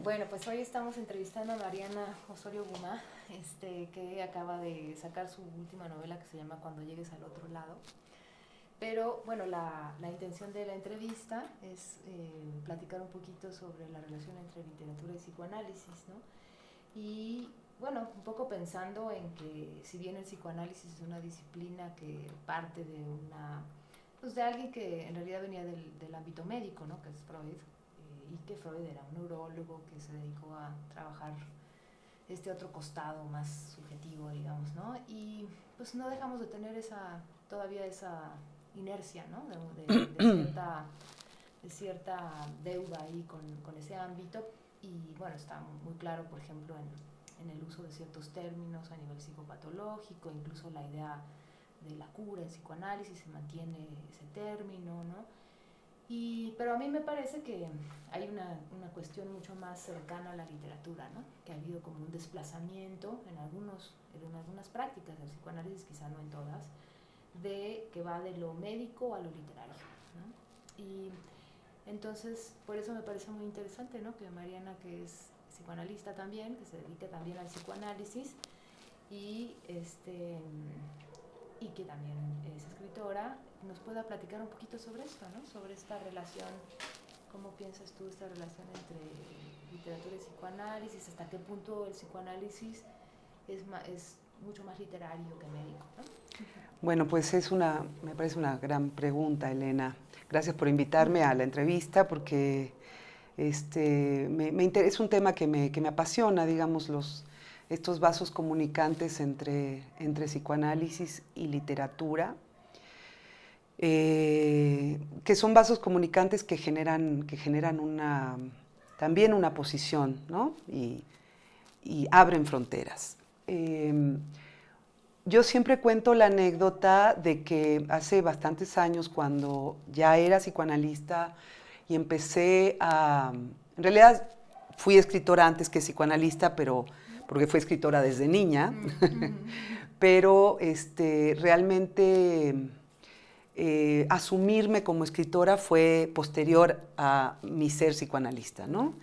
Bueno, pues hoy estamos entrevistando a Mariana Osorio Guma, que acaba de sacar su última novela que se llama Cuando llegues al otro lado. Pero bueno, la intención de la entrevista es platicar un poquito sobre la relación entre literatura y psicoanálisis, ¿no? Y bueno, un poco pensando en que si bien el psicoanálisis es una disciplina que parte de pues de alguien que en realidad venía del ámbito médico, ¿no? Que es Freud, y que Freud era un neurólogo que se dedicó a trabajar este otro costado más subjetivo, digamos, ¿no? Y pues no dejamos de tener todavía esa inercia, ¿no? De cierta deuda ahí con ese ámbito. Y bueno, está muy claro, por ejemplo, en el uso de ciertos términos a nivel psicopatológico, incluso la idea de la cura, el psicoanálisis, se mantiene ese término, ¿no? Pero a mí me parece que hay una cuestión mucho más cercana a la literatura, ¿no? Que ha habido como un desplazamiento en algunas prácticas del psicoanálisis, quizá no en todas, que va de lo médico a lo literario, ¿no? Y entonces, por eso me parece muy interesante, ¿no? Que Mariana, que es psicoanalista también, que se dedica también al psicoanálisis y, y que también es escritora, nos pueda platicar un poquito sobre esto, ¿no? Sobre esta relación, ¿cómo piensas tú esta relación entre literatura y psicoanálisis? ¿Hasta qué punto el psicoanálisis es mucho más literario que médico, ¿no? Bueno, pues me parece una gran pregunta, Elena. Gracias por invitarme a la entrevista porque es un tema que me apasiona, digamos, estos vasos comunicantes entre psicoanálisis y literatura, que son vasos comunicantes que generan también una posición, ¿no? Y abren fronteras. Yo siempre cuento la anécdota de que hace bastantes años, cuando ya era psicoanalista y en realidad fui escritora antes que psicoanalista, pero porque fui escritora desde niña, pero realmente asumirme como escritora fue posterior a mi ser psicoanalista, ¿no?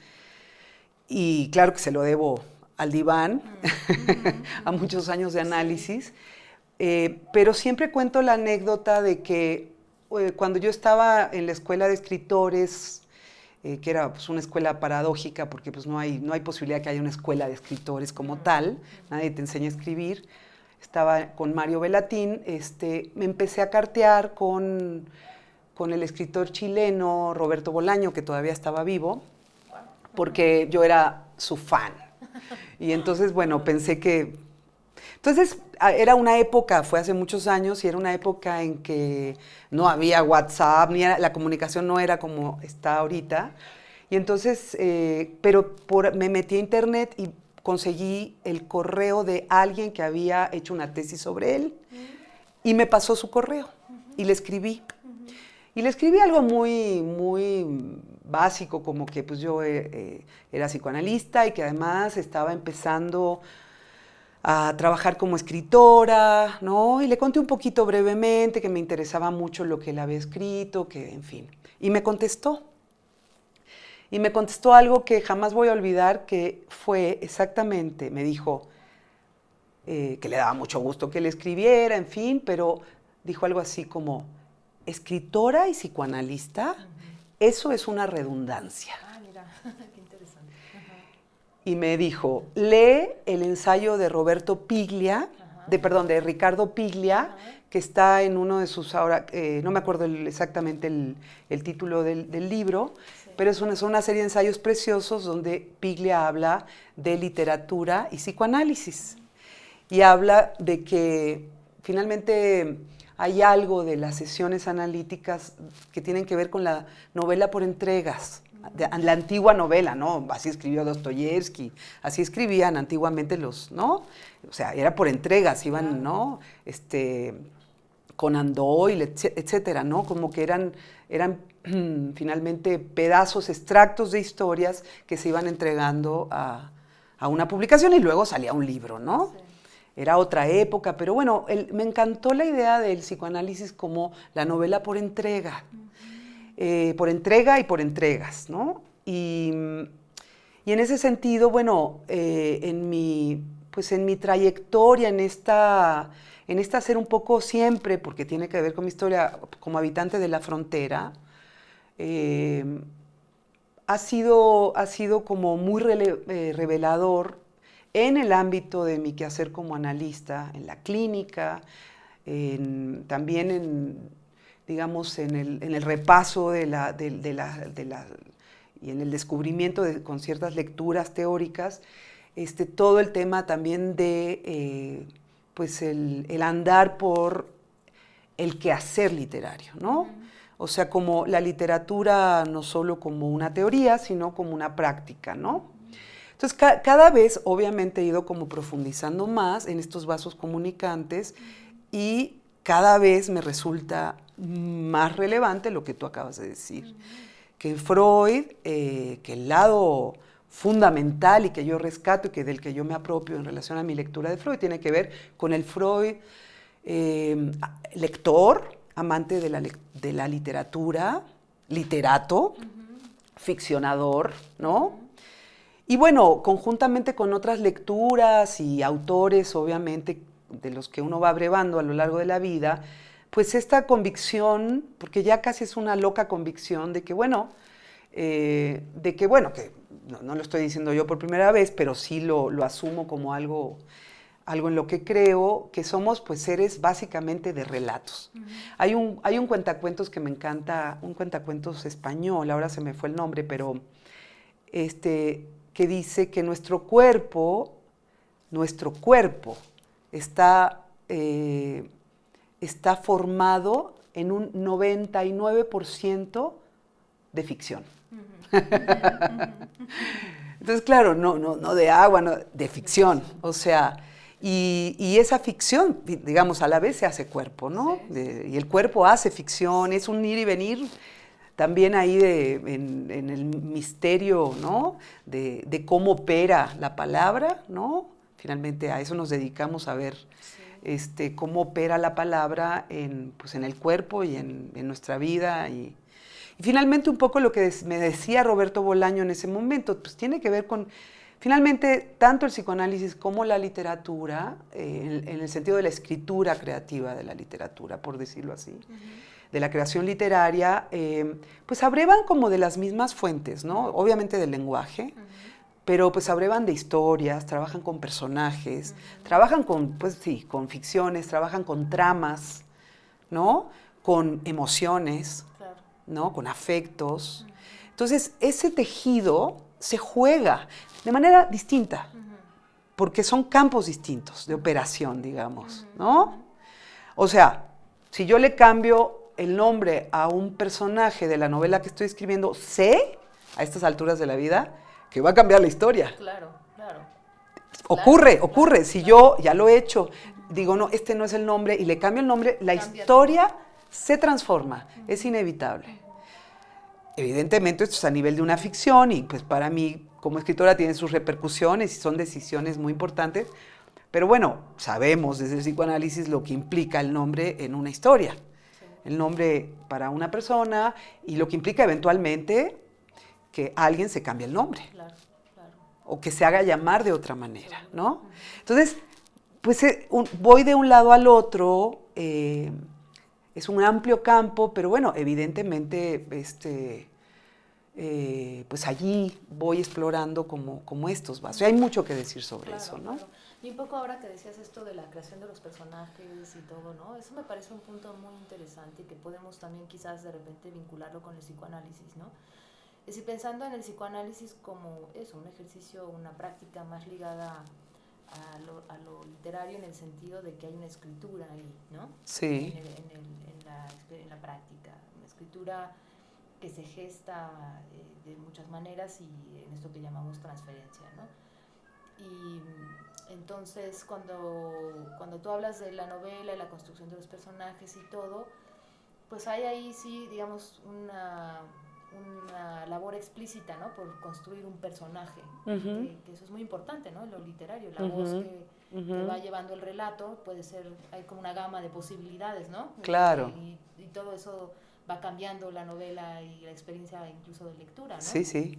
Y claro que se lo debo al diván, a muchos años de análisis, pero siempre cuento la anécdota de que cuando yo estaba en la escuela de escritores, que era pues, una escuela paradójica, porque pues, no hay posibilidad que haya una escuela de escritores como tal, nadie te enseña a escribir, estaba con Mario Bellatín, me empecé a cartear con el escritor chileno Roberto Bolaño, que todavía estaba vivo, porque yo era su fan. Y entonces, bueno, pensé que... Entonces, era una época, fue hace muchos años, y era una época en que no había WhatsApp, la comunicación no era como está ahorita. Y entonces, me metí a internet y conseguí el correo de alguien que había hecho una tesis sobre él, y me pasó su correo, y le escribí. Y le escribí algo muy, muy básico, como que pues yo era psicoanalista y que además estaba empezando a trabajar como escritora, ¿no? Y le conté un poquito brevemente que me interesaba mucho lo que él había escrito, que en fin. Y me contestó. Y me contestó algo que jamás voy a olvidar, que fue exactamente, me dijo que le daba mucho gusto que le escribiera, en fin, pero dijo algo así como, escritora y psicoanalista, eso es una redundancia. Ah, mira, qué interesante. Y me dijo, lee el ensayo de Roberto Piglia, de Ricardo Piglia, que está en uno de sus, ahora, no me acuerdo exactamente el título del libro, sí. Pero son una serie de ensayos preciosos donde Piglia habla de literatura y psicoanálisis. Y habla de que finalmente hay algo de las sesiones analíticas que tienen que ver con la novela por entregas, la antigua novela, ¿no? Así escribió Dostoyevsky, así escribían antiguamente ¿no? O sea, era por entregas, iban, ¿no? Conan Doyle, etcétera, ¿no? Como que eran finalmente pedazos, extractos de historias que se iban entregando a una publicación y luego salía un libro, ¿no? Sí. Era otra época, pero bueno, me encantó la idea del psicoanálisis como la novela por entrega, por entrega y por entregas, ¿no? Y Y en ese sentido, bueno, pues en mi trayectoria, en esta ser un poco siempre, porque tiene que ver con mi historia como habitante de la frontera, ha sido como muy revelador en el ámbito de mi quehacer como analista, en la clínica, también digamos, en el repaso y en el descubrimiento con ciertas lecturas teóricas, todo el tema también de pues el andar por el quehacer literario, ¿no? Uh-huh. O sea, como la literatura no solo como una teoría, sino como una práctica, ¿no? Entonces, cada vez, obviamente, he ido como profundizando más en estos vasos comunicantes y cada vez me resulta más relevante lo que tú acabas de decir. Que Freud, que el lado fundamental y que yo rescato y del que yo me apropio en relación a mi lectura de Freud, tiene que ver con el Freud lector, amante de la literatura, literato, ficcionador, ¿no? Y bueno, conjuntamente con otras lecturas y autores, obviamente, de los que uno va abrevando a lo largo de la vida, pues esta convicción, porque ya casi es una loca convicción de que que no lo estoy diciendo yo por primera vez, pero sí lo asumo como algo en lo que creo, que somos pues seres básicamente de relatos. Uh-huh. Hay un cuentacuentos que me encanta, un cuentacuentos español, ahora se me fue el nombre, pero que dice que nuestro cuerpo está formado en un 99% de ficción. Uh-huh. Entonces, claro, no de agua, no, de ficción. O sea, y esa ficción, digamos, a la vez se hace cuerpo, ¿no? Sí. Y el cuerpo hace ficción, es un ir y venir también ahí en el misterio, ¿no? De cómo opera la palabra, ¿no? Finalmente a eso nos dedicamos, a ver sí. Cómo opera la palabra pues en el cuerpo y en nuestra vida. Y finalmente un poco lo que me decía Roberto Bolaño en ese momento, pues tiene que ver con, finalmente, tanto el psicoanálisis como la literatura, en el sentido de la escritura creativa de la literatura, por decirlo así, uh-huh. de la creación literaria, pues abrevan como de las mismas fuentes, ¿no? Obviamente del lenguaje, uh-huh. pero pues abrevan de historias, trabajan con personajes, uh-huh. trabajan con ficciones, trabajan con tramas, ¿no? Con emociones, claro. ¿no? Con afectos. Uh-huh. Entonces, ese tejido se juega de manera distinta, uh-huh. porque son campos distintos de operación, digamos, uh-huh. ¿no? O sea, si yo le cambio el nombre a un personaje de la novela que estoy escribiendo, sé, a estas alturas de la vida, que va a cambiar la historia. Claro, claro. Ocurre. Si yo ya lo he hecho, uh-huh. digo, no, este no es el nombre, y le cambio el nombre, la historia se transforma, uh-huh. es inevitable. Uh-huh. Evidentemente esto es a nivel de una ficción y pues para mí como escritora tiene sus repercusiones y son decisiones muy importantes, pero bueno, sabemos desde el psicoanálisis lo que implica el nombre en una historia. El nombre para una persona y lo que implica eventualmente que alguien se cambie el nombre. Claro, claro. O que se haga llamar de otra manera, ¿no? Entonces, pues voy de un lado al otro, es un amplio campo, pero bueno, evidentemente, pues allí voy explorando como estos vasos. Hay mucho que decir sobre eso, ¿no? Claro. Y un poco ahora que decías esto de la creación de los personajes y todo, ¿no? Eso me parece un punto muy interesante y que podemos también quizás de repente vincularlo con el psicoanálisis, ¿no? Es decir, pensando en el psicoanálisis como eso, un ejercicio, una práctica más ligada a lo literario en el sentido de que hay una escritura ahí, ¿no? Sí. En la práctica, una escritura que se gesta de muchas maneras y en esto que llamamos transferencia, ¿no? Y entonces cuando tú hablas de la novela y la construcción de los personajes y todo, pues hay ahí sí, digamos, una labor explícita, ¿no? Por construir un personaje, uh-huh. que eso es muy importante, ¿no? En lo literario, la uh-huh. voz que va llevando el relato puede ser, hay como una gama de posibilidades, ¿no? Claro. Y todo eso va cambiando la novela y la experiencia incluso de lectura, ¿no? Sí, sí.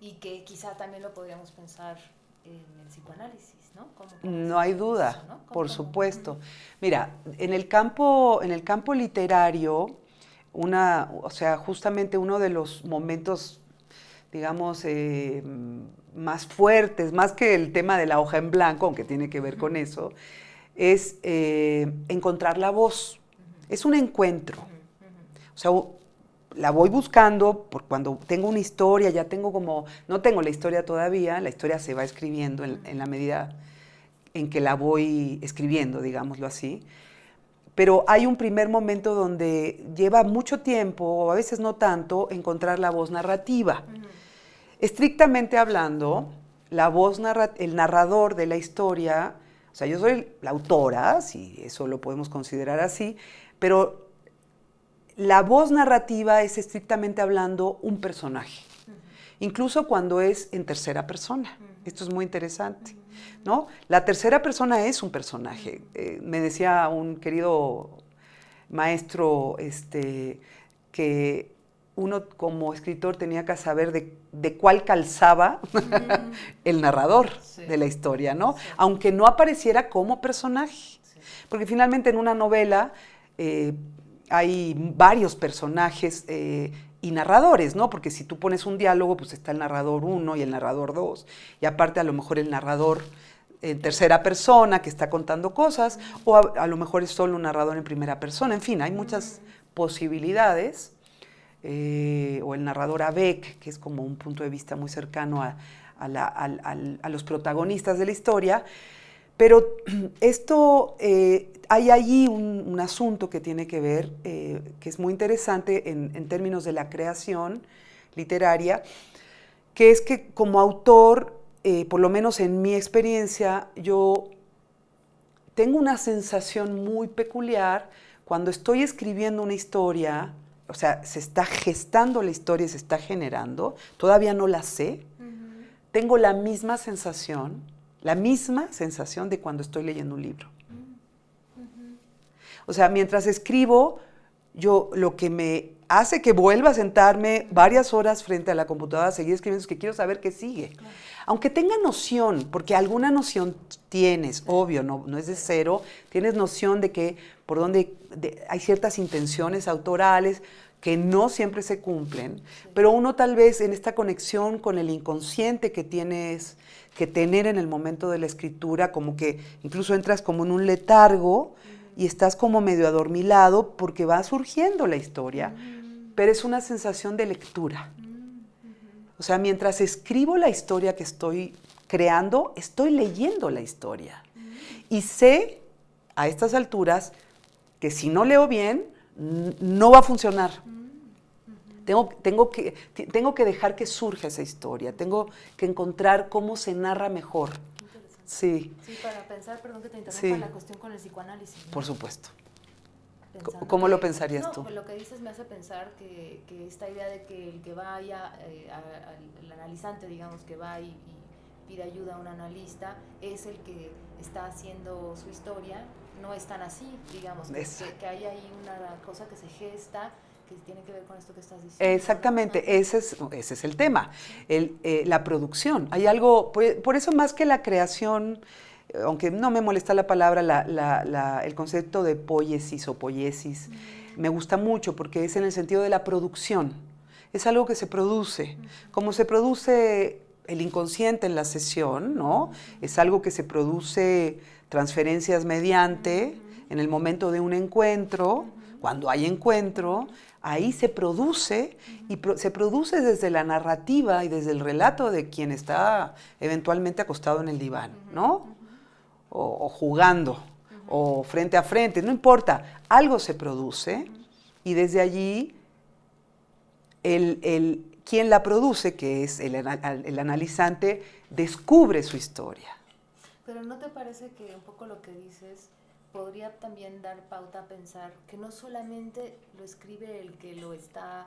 y que quizá también lo podríamos pensar en el psicoanálisis, ¿no? No hay duda, eso, ¿no? por supuesto. Mira, en el campo literario, o sea, justamente uno de los momentos, digamos, más fuertes, más que el tema de la hoja en blanco, aunque tiene que ver con eso, es encontrar la voz. Es un encuentro. O sea, la voy buscando por cuando tengo una historia, ya tengo como, no tengo la historia todavía, la historia se va escribiendo en la medida en que la voy escribiendo, digámoslo así. Pero hay un primer momento donde lleva mucho tiempo, o a veces no tanto, encontrar la voz narrativa. Estrictamente hablando, el narrador de la historia, o sea, yo soy la autora, si eso lo podemos considerar así, pero la voz narrativa es estrictamente hablando un personaje, incluso cuando es en tercera persona. Esto es muy interesante, ¿no? La tercera persona es un personaje. Me decía un querido maestro que uno como escritor tenía que saber de cuál calzaba el narrador de la historia, ¿no? Sí. Aunque no apareciera como personaje. Sí. Porque finalmente en una novela hay varios personajes y narradores, ¿no? Porque si tú pones un diálogo, pues está el narrador 1 y el narrador 2, y aparte a lo mejor el narrador en tercera persona que está contando cosas, o a lo mejor es solo un narrador en primera persona, en fin, hay muchas posibilidades, o el narrador avec, que es como un punto de vista muy cercano a los protagonistas de la historia, pero esto, hay allí un asunto que tiene que ver, que es muy interesante en términos de la creación literaria, que es que como autor, por lo menos en mi experiencia, yo tengo una sensación muy peculiar cuando estoy escribiendo una historia, o sea, se está gestando la historia, se está generando, todavía no la sé, tengo la misma sensación de cuando estoy leyendo un libro. O sea, mientras escribo, yo lo que me hace que vuelva a sentarme varias horas frente a la computadora a seguir escribiendo es que quiero saber qué sigue. Claro. Aunque tenga noción, porque alguna noción tienes, obvio, no es de cero, tienes noción de que por donde hay ciertas intenciones autorales que no siempre se cumplen, pero uno tal vez en esta conexión con el inconsciente que tienes que tener en el momento de la escritura, como que incluso entras como en un letargo y estás como medio adormilado porque va surgiendo la historia, pero es una sensación de lectura. O sea, mientras escribo la historia que estoy creando, estoy leyendo la historia. Y sé, a estas alturas, que si no leo bien, no va a funcionar. Tengo que dejar que surja esa historia, tengo que encontrar cómo se narra mejor. Sí. Sí, para pensar, perdón que te interrumpa, la cuestión con el psicoanálisis, ¿no? Por supuesto. ¿Cómo lo pensarías tú? Pues lo que dices me hace pensar que esta idea de que el que vaya, el analizante, digamos, que va y pide ayuda a un analista, es el que está haciendo su historia, no es tan así, digamos, que hay ahí una cosa que se gesta, que tiene que ver con esto que estás diciendo. Exactamente, ¿no? Ese es el tema, la producción. Hay algo, por eso más que la creación, aunque no me molesta la palabra, el concepto de poiesis o poiesis, me gusta mucho porque es en el sentido de la producción. Es algo que se produce, como se produce el inconsciente en la sesión, ¿no? Es algo que se produce transferencias mediante, en el momento de un encuentro, cuando hay encuentro, ahí se produce, y se produce desde la narrativa y desde el relato de quien está eventualmente acostado en el diván, ¿no? O jugando, o frente a frente, no importa, algo se produce, y desde allí quien la produce, que es el analizante, descubre su historia. Pero ¿no te parece que un poco lo que dices podría también dar pauta a pensar que no solamente lo escribe el que lo está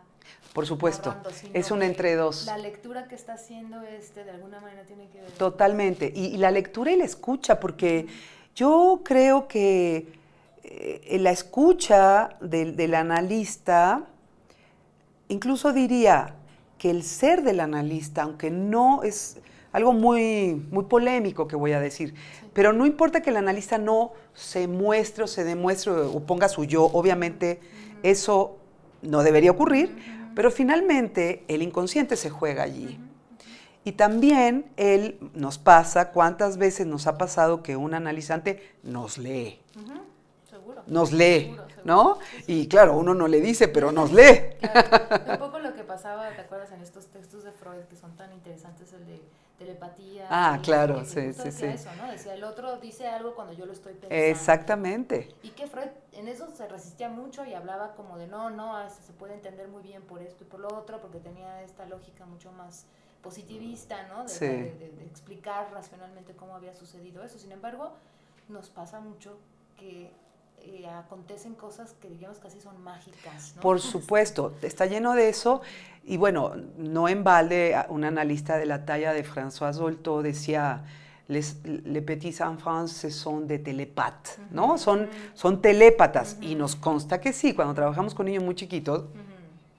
por supuesto, narrando, es un entre dos. La lectura que está haciendo de alguna manera tiene que ver. Totalmente, y la lectura y la escucha, porque yo creo que la escucha del analista, incluso diría que el ser del analista, aunque no es algo muy, muy polémico que voy a decir, sí, pero no importa que el analista no se muestre o se demuestre o ponga su yo, obviamente eso no debería ocurrir, pero finalmente el inconsciente se juega allí. Y también nos pasa, ¿cuántas veces nos ha pasado que un analizante nos lee? Seguro. Nos lee, seguro. ¿no? Sí, sí. Y claro, uno no le dice, pero nos lee. Claro. Un poco lo que pasaba, ¿te acuerdas en estos textos de Freud que son tan interesantes, el de telepatía? Ah, claro, que sí, justo sí, decía sí. eso, ¿no? Decía, el otro dice algo cuando yo lo estoy pensando. Exactamente. Y que Freud en eso se resistía mucho y hablaba como de no, se puede entender muy bien por esto y por lo otro, porque tenía esta lógica mucho más positivista, ¿no? Sí. De explicar racionalmente cómo había sucedido eso. Sin embargo, nos pasa mucho que acontecen cosas que digamos casi son mágicas, ¿no? Por supuesto, está lleno de eso. Y bueno, no en balde, un analista de la talla de François Dolto decía, les petits enfants son de telépatas, ¿no? Son telépatas. Y nos consta que sí, cuando trabajamos con niños muy chiquitos,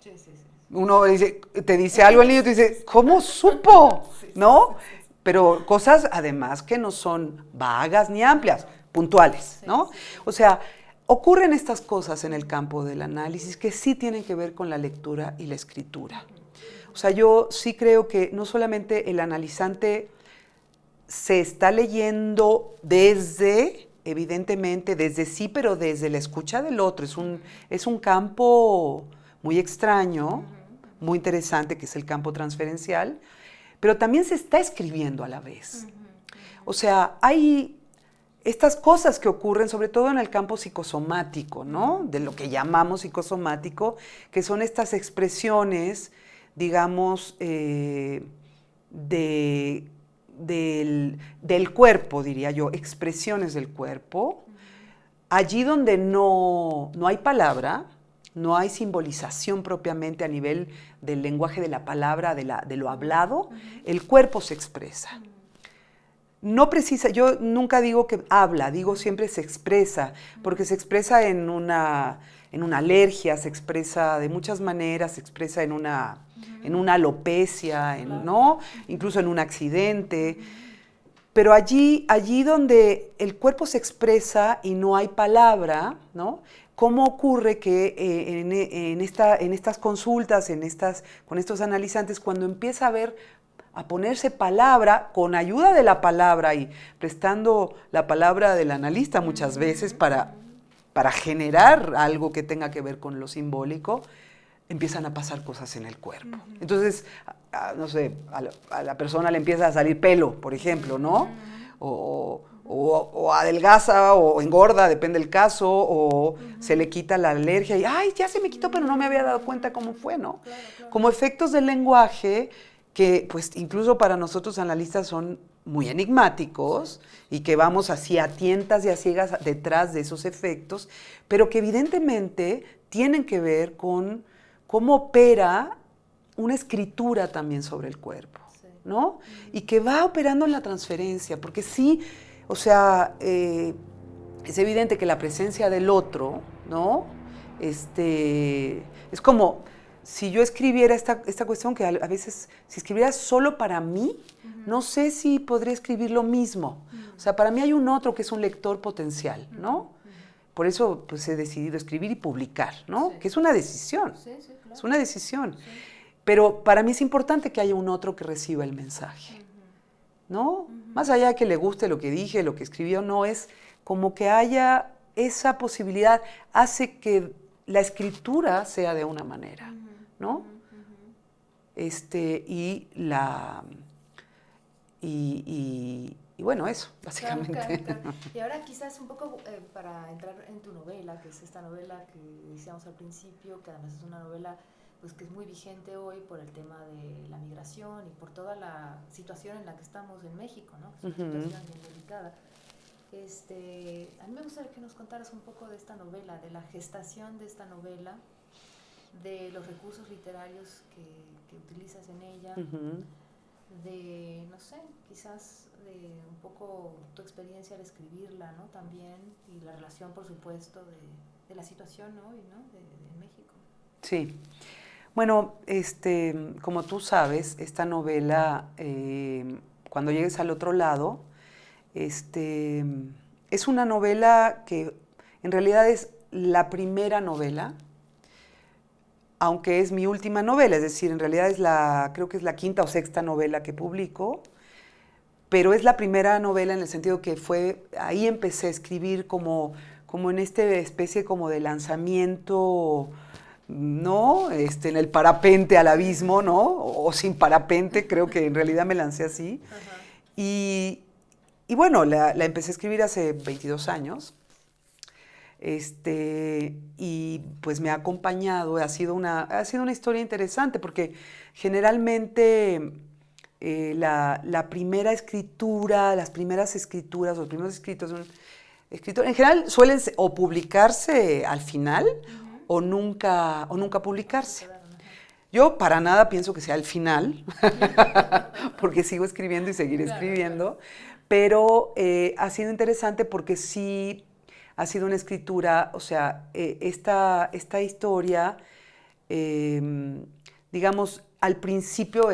sí. uno te dice algo el niño y te dice, ¿cómo supo? ¿No? Pero cosas además que no son vagas ni amplias, puntuales, ¿no? O sea, ocurren estas cosas en el campo del análisis que sí tienen que ver con la lectura y la escritura. O sea, yo sí creo que no solamente el analizante se está leyendo evidentemente, desde sí, pero desde la escucha del otro. Es un campo muy extraño, muy interesante, que es el campo transferencial, pero también se está escribiendo a la vez. O sea, hay estas cosas que ocurren, sobre todo en el campo psicosomático, ¿no? De lo que llamamos psicosomático, que son estas expresiones, digamos, del cuerpo, diría yo, expresiones del cuerpo, allí donde no hay palabra, no hay simbolización propiamente a nivel del lenguaje de la palabra, de lo hablado, el cuerpo se expresa. No precisa, yo nunca digo que habla, digo siempre se expresa, porque se expresa en una alergia, se expresa de muchas maneras, se expresa en una alopecia, ¿no? Incluso en un accidente. Pero allí donde el cuerpo se expresa y no hay palabra, ¿no? ¿Cómo ocurre que en estas consultas, con estos analizantes, cuando empieza a ponerse palabra, con ayuda de la palabra y prestando la palabra del analista muchas veces para generar algo que tenga que ver con lo simbólico, empiezan a pasar cosas en el cuerpo. Entonces, no sé, a la persona le empieza a salir pelo, por ejemplo, ¿no? O adelgaza o engorda, depende del caso, o se le quita la alergia y, ay, ya se me quitó, pero no me había dado cuenta cómo fue, ¿no? Claro. Como efectos del lenguaje que, pues, incluso para nosotros analistas son muy enigmáticos y que vamos así a tientas y a ciegas detrás de esos efectos, pero que evidentemente tienen que ver con cómo opera una escritura también sobre el cuerpo, ¿no? Y que va operando en la transferencia, porque sí, o sea, es evidente que la presencia del otro, ¿no? Es como si yo escribiera esta cuestión que a veces, si escribiera solo para mí, no sé si podría escribir lo mismo. O sea, para mí hay un otro que es un lector potencial, ¿no? Por eso pues, he decidido escribir y publicar, ¿no? Sí. Que es una decisión. Sí, claro. Es una decisión. Sí. Pero para mí es importante que haya un otro que reciba el mensaje, ¿no? Más allá de que le guste lo que dije, lo que escribió, no, es como que haya esa posibilidad, hace que la escritura sea de una manera, ¿no? Y bueno, eso, básicamente. Claro. Y ahora quizás un poco para entrar en tu novela, que es esta novela que decíamos al principio, que además es una novela pues que es muy vigente hoy por el tema de la migración y por toda la situación en la que estamos en México, ¿no? Es una situación bien delicada. A mí me gustaría que nos contaras un poco de esta novela, de la gestación de esta novela, de los recursos literarios que utilizas en ella, de, no sé, quizás de un poco tu experiencia al escribirla, ¿no? También, y la relación, por supuesto, de la situación hoy, ¿no? De México. Sí. Bueno, como tú sabes, esta novela, Cuando llegues al otro lado, es una novela que en realidad es la primera novela, aunque es mi última novela, es decir, en realidad creo que es la quinta o sexta novela que publico, pero es la primera novela en el sentido que ahí empecé a escribir como en esta especie como de lanzamiento, ¿no? En el parapente al abismo, ¿no? O sin parapente, creo que en realidad me lancé así. Ajá. Y bueno, la empecé a escribir hace 22 años. Y pues me ha acompañado, ha sido una historia interesante, porque generalmente la primera escritura, las primeras escrituras, los primeros escritos de un escritor, en general suelen o publicarse al final, o nunca publicarse. Yo para nada pienso que sea el final, porque sigo escribiendo y seguiré escribiendo, pero ha sido interesante porque sí ha sido una escritura, o sea, esta historia, digamos, al principio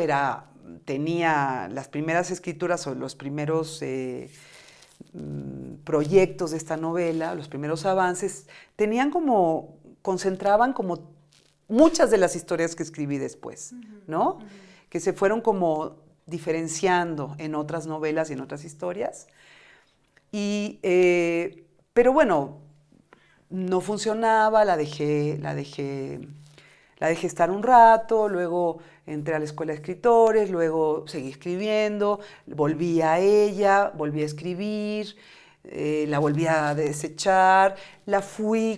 tenía las primeras escrituras o los primeros proyectos de esta novela, los primeros avances, concentraban como muchas de las historias que escribí después, ¿no? Que se fueron como diferenciando en otras novelas y en otras historias. Pero bueno, no funcionaba, la dejé estar un rato, luego entré a la escuela de escritores, luego seguí escribiendo, volví a ella, volví a escribir, la volví a desechar, la fui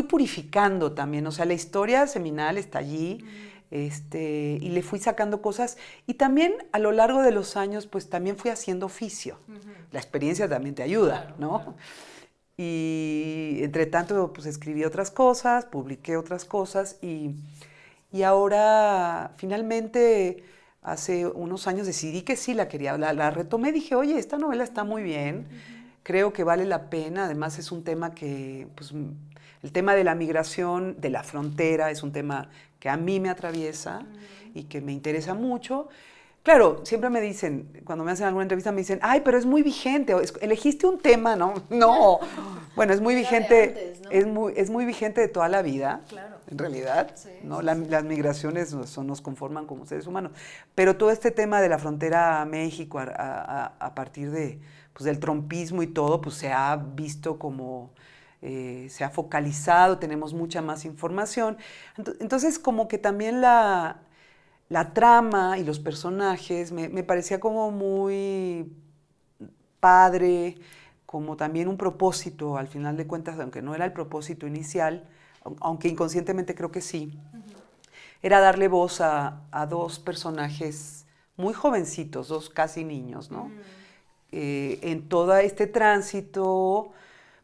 purificando también, o sea, la historia seminal está allí, y le fui sacando cosas, y también a lo largo de los años, pues también fui haciendo oficio. La experiencia también te ayuda, claro, ¿no? Claro. Y entre tanto, pues escribí otras cosas, publiqué otras cosas, y ahora finalmente hace unos años decidí que sí la quería, la retomé, dije, oye, esta novela está muy bien, creo que vale la pena, además es un tema que, pues, el tema de la migración, de la frontera, es un tema que a mí me atraviesa y que me interesa mucho. Claro, siempre me dicen, cuando me hacen alguna entrevista, me dicen, ay, pero es muy vigente, elegiste un tema, ¿no? No, bueno, es muy vigente, antes, ¿no? es muy vigente de toda la vida, claro. En realidad, sí, ¿no? Sí, las migraciones nos conforman como seres humanos, pero todo este tema de la frontera a México, a partir pues, del trumpismo y todo, pues se ha visto como... se ha focalizado, tenemos mucha más información. Entonces, como que también la trama y los personajes me parecía como muy padre, como también un propósito, al final de cuentas, aunque no era el propósito inicial, aunque inconscientemente creo que sí, era darle voz a dos personajes muy jovencitos, dos casi niños, ¿no? En todo este tránsito,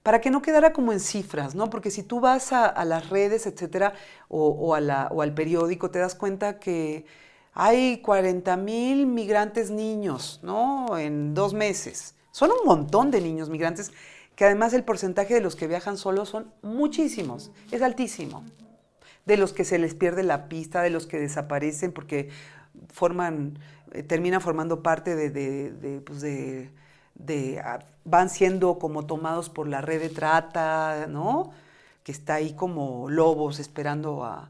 para que no quedara como en cifras, ¿no? Porque si tú vas a las redes, etcétera, o al periódico, te das cuenta que hay 40,000 migrantes niños, ¿no? En 2 meses. Son un montón de niños migrantes, que además el porcentaje de los que viajan solos son muchísimos, es altísimo. De los que se les pierde la pista, de los que desaparecen porque terminan formando parte van siendo como tomados por la red de trata, ¿no? Que está ahí como lobos esperando a...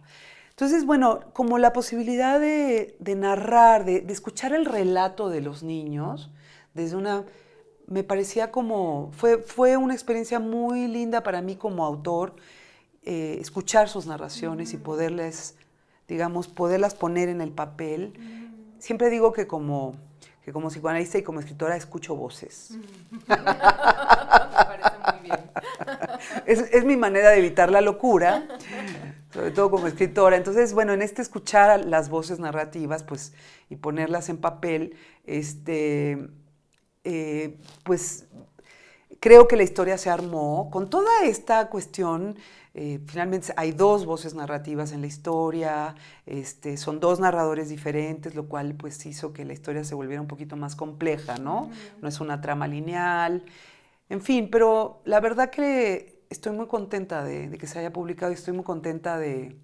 Entonces, bueno, como la posibilidad de narrar, de escuchar el relato de los niños, me parecía como... Fue una experiencia muy linda para mí como autor, escuchar sus narraciones y poderlas poner en el papel. Siempre digo que como psicoanalista y como escritora escucho voces. Me parece muy bien. Es mi manera de evitar la locura, sobre todo como escritora. Entonces, bueno, en escuchar las voces narrativas, pues, y ponerlas en papel, pues, creo que la historia se armó con toda esta cuestión. Finalmente hay 2 voces narrativas en la historia, son 2 narradores diferentes, lo cual pues hizo que la historia se volviera un poquito más compleja, ¿no? No es una trama lineal, en fin, pero la verdad que estoy muy contenta de que se haya publicado y estoy muy contenta de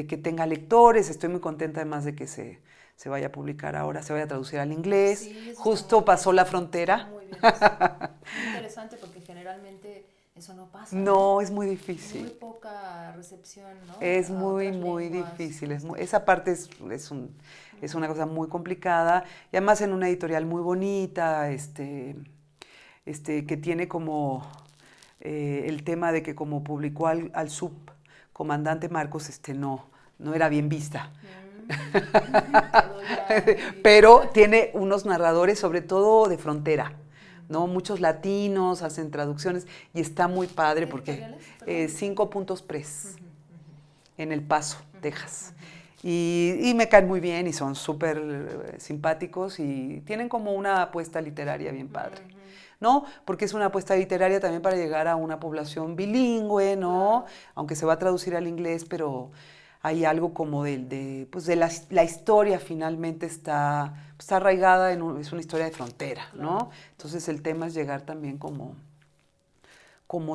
que tenga lectores. Estoy muy contenta además de que se vaya a publicar ahora, se vaya a traducir al inglés. Sí, eso Justo pasó la frontera. muy bien, muy interesante porque generalmente eso no pasa. No, es muy difícil. Muy poca recepción, ¿no? Es A muy, otras muy lenguas. difícil. Esa parte es una cosa muy complicada. Y además en una editorial muy bonita, que tiene como el tema de que como publicó al subcomandante Marcos, no era bien vista. Pero tiene unos narradores, sobre todo de frontera, ¿no? Muchos latinos hacen traducciones y está muy padre porque 5 Puntos Press en El Paso, Texas. Y me caen muy bien y son súper simpáticos y tienen como una apuesta literaria bien padre, ¿no? Porque es una apuesta literaria también para llegar a una población bilingüe, ¿no? Aunque se va a traducir al inglés, pero hay algo como pues la historia finalmente está arraigada es una historia de frontera, ¿no? Entonces el tema es llegar también como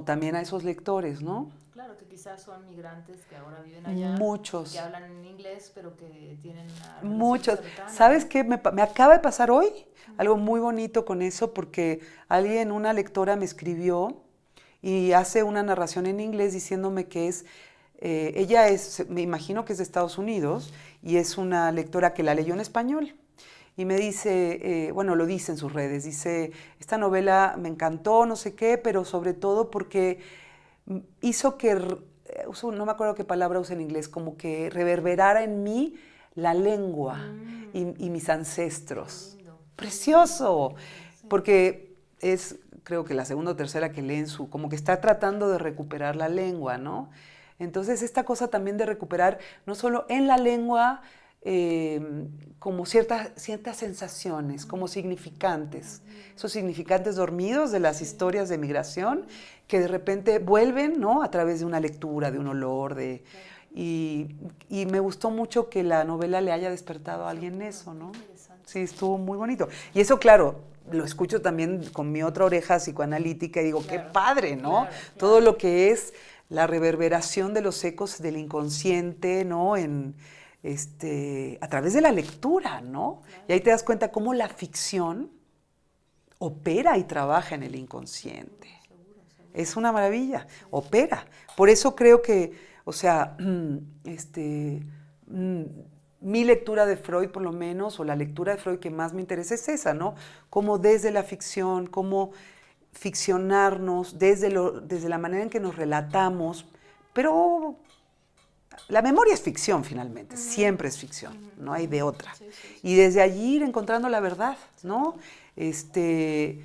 también a esos lectores, ¿no? Claro, que quizás son migrantes que ahora viven allá. Muchos. Que hablan en inglés, pero que tienen una Muchos. cercana. ¿Sabes qué? Me acaba de pasar hoy algo muy bonito con eso, porque una lectora me escribió y hace una narración en inglés diciéndome que ella me imagino que es de Estados Unidos, y es una lectora que la leyó en español. Y me dice, lo dice en sus redes, dice, esta novela me encantó, no sé qué, pero sobre todo porque hizo que, no me acuerdo qué palabra usa en inglés, como que reverberara en mí la lengua y mis ancestros. ¡Precioso! Sí. Porque creo que la segunda o tercera que leen como que está tratando de recuperar la lengua, ¿no? Entonces esta cosa también de recuperar, no solo en la lengua, como ciertas sensaciones, como significantes, esos significantes dormidos de las historias de migración que de repente vuelven, ¿no? A través de una lectura, de un olor, y me gustó mucho que la novela le haya despertado a alguien eso, ¿no? Sí, estuvo muy bonito. Y eso, claro, lo escucho también con mi otra oreja psicoanalítica y digo, qué padre, ¿no? Claro. Todo lo que es la reverberación de los ecos del inconsciente, ¿no? A través de la lectura, ¿no? Claro. Y ahí te das cuenta cómo la ficción opera y trabaja en el inconsciente. Seguro. Es una maravilla, opera. Por eso creo que, mi lectura de Freud, por lo menos, o la lectura de Freud que más me interesa es esa, ¿no? Cómo desde la ficción, cómo ficcionarnos, desde la manera en que nos relatamos, pero la memoria es ficción finalmente, siempre es ficción, no hay de otra. Sí. Y desde allí ir encontrando la verdad, ¿no? Que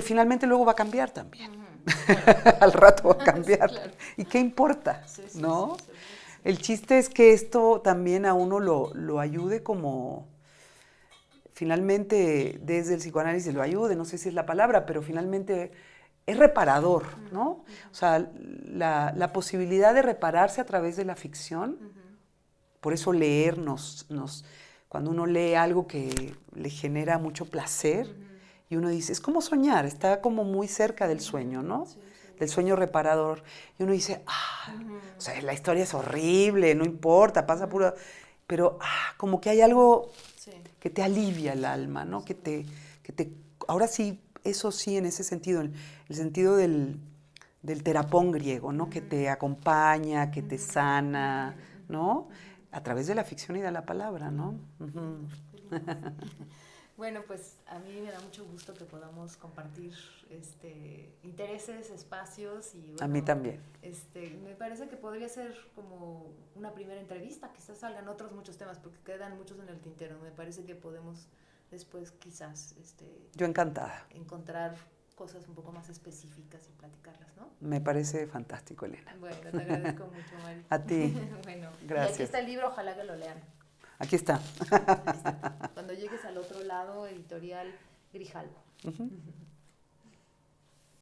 finalmente luego va a cambiar también. Claro. Al rato va a cambiar. Sí, claro. ¿Y qué importa? ¿No? Sí. El chiste es que esto también a uno lo ayude como, finalmente desde el psicoanálisis lo ayude, no sé si es la palabra, pero finalmente es reparador, ¿no? O sea, la posibilidad de repararse a través de la ficción, por eso leer cuando uno lee algo que le genera mucho placer, y uno dice, es como soñar, está como muy cerca del sueño, ¿no? Sí. Del sueño reparador. Y uno dice, o sea, la historia es horrible, no importa, pasa puro... Pero como que hay algo que te alivia el alma, ¿no? Que te... Ahora sí, eso sí, en ese sentido, el sentido del terapón griego, ¿no? Que te acompaña, que te sana, ¿no? A través de la ficción y de la palabra, ¿no? Bueno, pues a mí me da mucho gusto que podamos compartir intereses, espacios y... Bueno, a mí también. Me parece que podría ser como una primera entrevista, quizás salgan otros muchos temas, porque quedan muchos en el tintero. Me parece que podemos después quizás... Yo encantada. Encontrar cosas un poco más específicas y platicarlas, ¿no? Me parece fantástico, Elena. Bueno, te agradezco mucho, Mari. A ti. Bueno, gracias. Y aquí está el libro, ojalá que lo lean. Aquí está. Cuando llegues al otro lado, editorial Grijalbo.